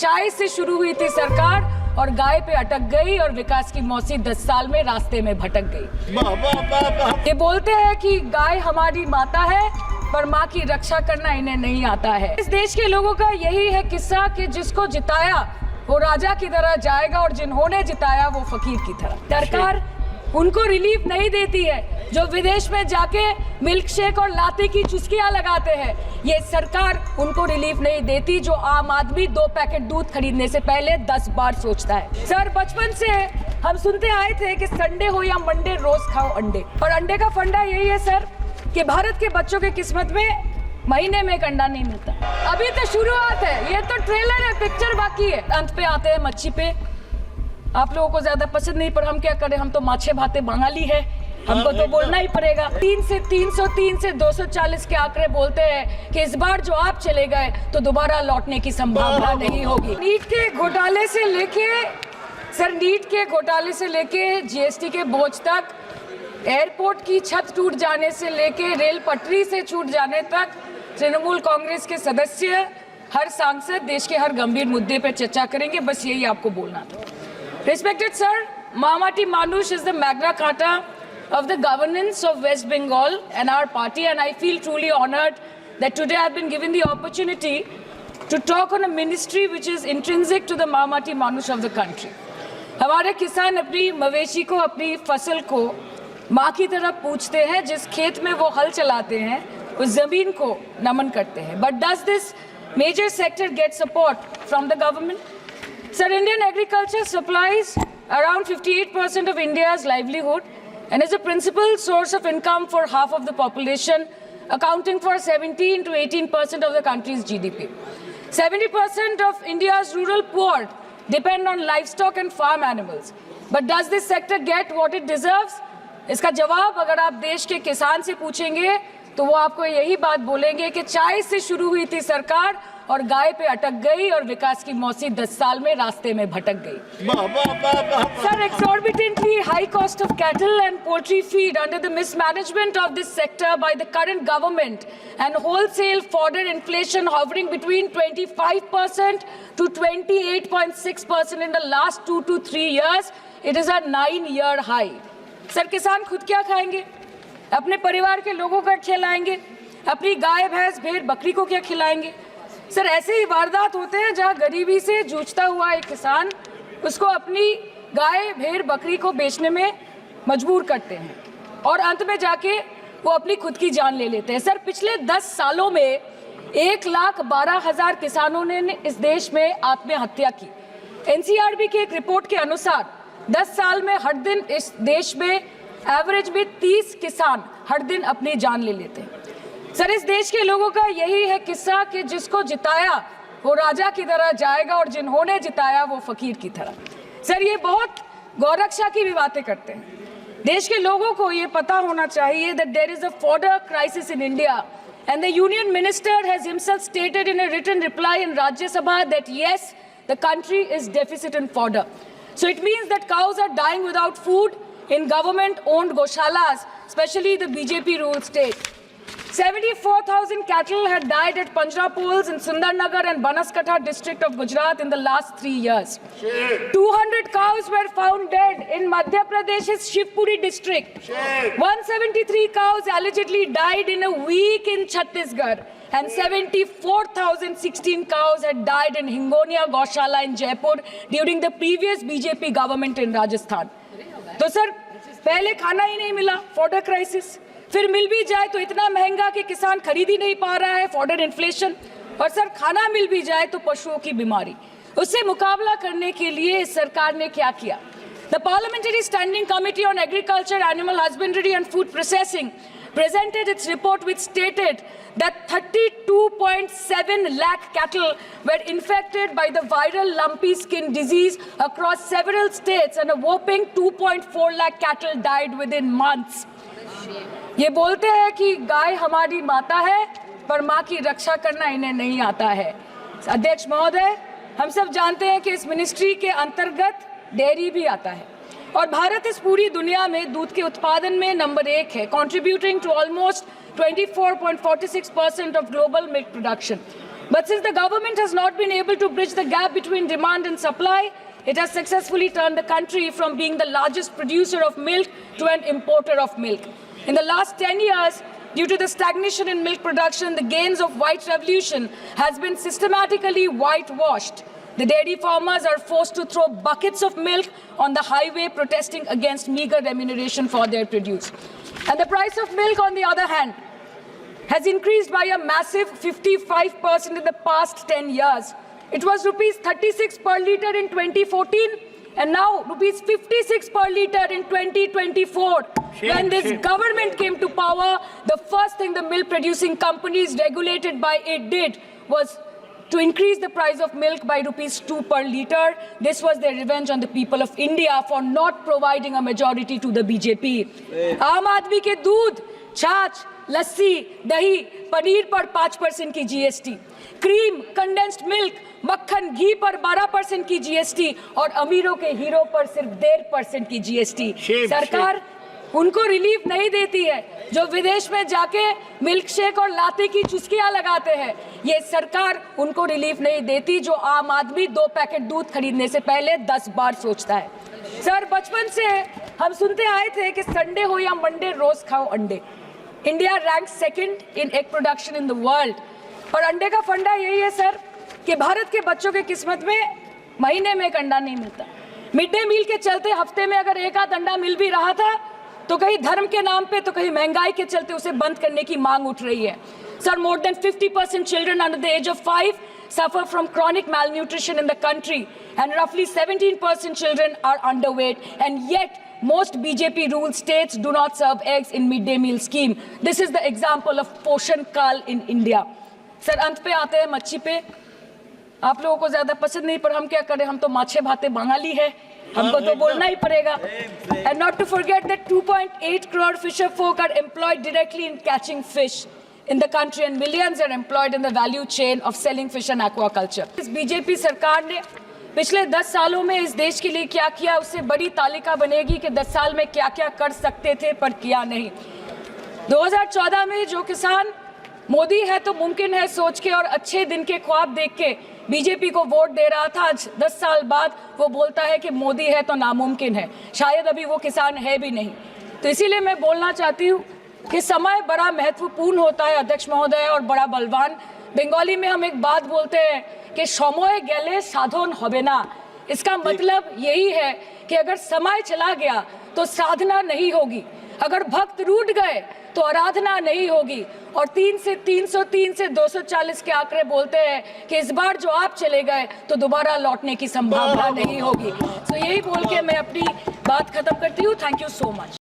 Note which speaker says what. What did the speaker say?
Speaker 1: चाय से शुरू हुई थी सरकार और गाय पे अटक गई और विकास की मौसी 10 साल में रास्ते में भटक गई। ये बोलते हैं कि गाय हमारी माता है पर माँ की रक्षा करना इन्हें नहीं आता है। इस देश के लोगों का यही है किस्सा कि जिसको जिताया वो राजा की तरह जाएगा और जिन्होंने जिताया वो फकीर की तरह। सरकार उनको रिलीफ नहीं देती है जो विदेश में जाके मिल्क शेक और लाते की चुस्कियां लगाते हैं। ये सरकार उनको रिलीफ नहीं देती जो आम आदमी 2 पैकेट दूध खरीदने से पहले 10 बार सोचता है। सर बचपन से हम सुनते आए थे कि संडे हो या मंडे रोज खाओ अंडे, और अंडे का फंडा यही है सर कि भारत के बच्चों के किस्मत में महीने में एक अंडा नहीं मिलता। अभी तो शुरुआत है, ये तो ट्रेलर है, पिक्चर बाकी है। अंत पे आते हैं मच्छी पे। आप लोगों को ज्यादा पसंद नहीं पर हम क्या करें, हम तो माछे भाते बंगाली है, हमको तो बोलना ही पड़ेगा। 3 से 303 से 240 के आंकड़े बोलते हैं कि इस बार जो आप चले गए तो दोबारा लौटने की संभावना नहीं होगी। नीट के घोटाले से लेके नीट के घोटाले से लेके जीएसटी के बोझ तक, एयरपोर्ट की छत टूट जाने से लेके रेल पटरी से छूट जाने तक, तृणमूल कांग्रेस के सदस्य हर सांसद देश के हर गंभीर मुद्दे पर चर्चा करेंगे। बस यही आपको बोलना था। Respected sir, Mahamati Manush is the Magna Carta of the governance of West Bengal and our party, and I feel truly honored that today I have been given the opportunity to talk on a ministry which is intrinsic to the Mahamati Manush of the country. हमारे किसान अपनी मवेशी को, अपनी फसल को माँ की तरह पूछते हैं, जिस खेत में वो हल चलाते हैं उस जमीन को नमन करते हैं। But does this major sector get support from the government? Sir, Indian agriculture supplies around 58% of India's livelihood and is a principal source of income for half of the population, accounting for 17 to 18% of the country's GDP. 70% of India's rural poor depend on livestock and farm animals. But does this sector get what it deserves? इसका जवाब अगर आप देश के किसान से पूछेंगे तो वो आपको यही बात बोलेंगे कि चाय से शुरू हुई थी सरकार और गाय पे अटक गई और विकास की मौसी 10 साल में रास्ते में भटक गई। Sir, exorbitantly high cost of cattle and poultry feed under the mismanagement of this sector by the current government and wholesale fodder inflation hovering between 25% to 28.6% in the last 2 to 3 years, it is a 9-year high. Sir, किसान खुद क्या खाएंगे? अपने परिवार के लोगों का खिलाएंगे? अपनी गाय भैंस भेड़ बकरी को क्या खिलाएंगे? सर, ऐसे ही वारदात होते हैं जहां गरीबी से जूझता हुआ एक किसान उसको अपनी गाय भेड़ बकरी को बेचने में मजबूर करते हैं और अंत में जाके वो अपनी खुद की जान ले लेते हैं। सर, पिछले 10 सालों में 1,12,000 किसानों ने इस देश में आत्महत्या की। एनसीआरबी की एक रिपोर्ट के अनुसार 10 साल में हर दिन इस देश में एवरेज में 30 किसान हर दिन अपनी जान ले लेते हैं। सर, इस देश के लोगों का यही है किस्सा कि जिसको जिताया वो राजा की तरह जाएगा और जिन्होंने जिताया वो फकीर की तरह। सर, ये बहुत गौरक्षा की भी बातें करते हैं। देश के लोगों को ये पता होना चाहिए that there is a fodder crisis in India and the union minister has himself stated in a written reply in Rajya Sabha that yes, the country is deficit in fodder. So it means that cows are dying without food in government-owned goshalas, especially the BJP-ruled state. 74,000 cattle had died at Panjrapols in Sundarnagar and Banaskantha district of Gujarat in the last 3 years. 200 cows were found dead in Madhya Pradesh's Shivpuri district. 173 cows allegedly died in a week in Chhattisgarh. And 74,016 cows had died in Hingonia Gaushala in Jaipur during the previous BJP government in Rajasthan. तो sir, पहले खाना ही नहीं मिला, fodder crisis, फिर मिल भी जाए तो इतना महंगा कि किसान खरीद ही नहीं पा रहा है, फॉडर इन्फ्लेशन, और सर खाना मिल भी जाए तो पशुओं की बीमारी। उससे मुकाबला करने के लिए इस सरकार ने क्या किया? The Parliamentary Standing Committee on Agriculture, Animal Husbandry and Food Processing presented its report which stated that 32.7 lakh cattle were infected by the viral lumpy skin disease across several states and a whopping 2.4 lakh cattle died within months. ये बोलते हैं कि गाय हमारी माता है पर माँ की रक्षा करना इन्हें नहीं आता है। अध्यक्ष महोदय, हम सब जानते हैं कि इस मिनिस्ट्री के अंतर्गत डेयरी भी आता है और भारत इस पूरी दुनिया में दूध के उत्पादन में नंबर 1 है, contributing to almost 24.46% of global milk production. But since the government has not been able to bridge the gap between demand and supply, it has successfully turned the country from being the largest producer of milk to an importer of milk. In the last 10 years, due to the stagnation in milk production, the gains of white revolution has been systematically whitewashed. The dairy farmers are forced to throw buckets of milk on the highway protesting against meager remuneration for their produce. And the price of milk, on the other hand, has increased by a massive 55% in the past 10 years. It was rupees 36 per litre in 2014 and now rupees 56 per litre in 2024. When this government came to power, the first thing the milk producing companies regulated by it did was to increase the price of milk by rupees 2 per litre. This was their revenge on the people of India for not providing a majority to the BJP. Aam Aadmi ke doodh, छाछ, लस्सी, दही, पनीर पर 5% की GST, cream, condensed milk, मक्खन, घी पर 12% की GST और अमीरों के हीरो पर सिर्फ 1.5% की जीएसटी। सरकार उनको रिलीफ नहीं देती है जो विदेश में जाके मिल्क शेक और लाते की चुस्कियां लगाते हैं। ये सरकार उनको रिलीफ नहीं देती जो आम आदमी 2 पैकेट दूध खरीदने से पहले 10 बार सोचता है। सर, बचपन से हम सुनते आए थे कि संडे हो या मंडे रोज खाओ अंडे। India rank second in egg production in the world. और अंडे का फंडा यही है सर कि भारत के बच्चों के किस्मत में महीने में एक अंडा नहीं मिलता। मिड डे मील के चलते हफ्ते में अगर एक आध अंडा मिल भी रहा था तो कहीं धर्म के नाम पे तो कहीं महंगाई के चलते उसे बंद करने की मांग उठ रही है। Sir, more than 50% children under the age of 5 suffer from chronic malnutrition in the country and roughly 17% children are underweight, and yet most BJP ruled states do not serve eggs in midday meal scheme. This is the example of Poshan Kal in India. Sir, अंत पे आते हैं मच्छी पे। आप लोगों को ज्यादा पसंद नहीं, पर हम क्या करें, हम तो माछे भाते बंगाली है, हमको तो बोलना ही पड़ेगा। And not to forget that 2.8 crore fisher folk are employed directly in catching fish in the country and millions are employed in the value chain of selling fish and aquaculture. इस बीजेपी सरकार ने पिछले 10 सालों में इस देश के लिए क्या किया, उससे बड़ी तालिका बनेगी कि 10 साल में क्या क्या कर सकते थे पर किया नहीं। 2014 में जो किसान मोदी है तो मुमकिन है सोच के और अच्छे दिन के ख्वाब देख के बीजेपी को वोट दे रहा था, आज 10 साल बाद वो बोलता है कि मोदी है तो नामुमकिन है। शायद अभी वो किसान है भी नहीं। तो इसीलिए मैं बोलना चाहती हूँ कि समय बड़ा महत्वपूर्ण होता है अध्यक्ष महोदय और बड़ा बलवान। बंगाली में हम एक बात बोलते हैं कि समय गेले साधन होबे ना। इसका मतलब यही है कि अगर समय चला गया तो साधना नहीं होगी, अगर भक्त रूठ गए तो आराधना नहीं होगी। और 3 से 303 से 240 के आंकड़े बोलते हैं कि इस बार जो आप चले गए तो दोबारा लौटने की संभावना नहीं होगी। तो यही बोल के मैं अपनी बात खत्म करती हूँ। Thank you so much.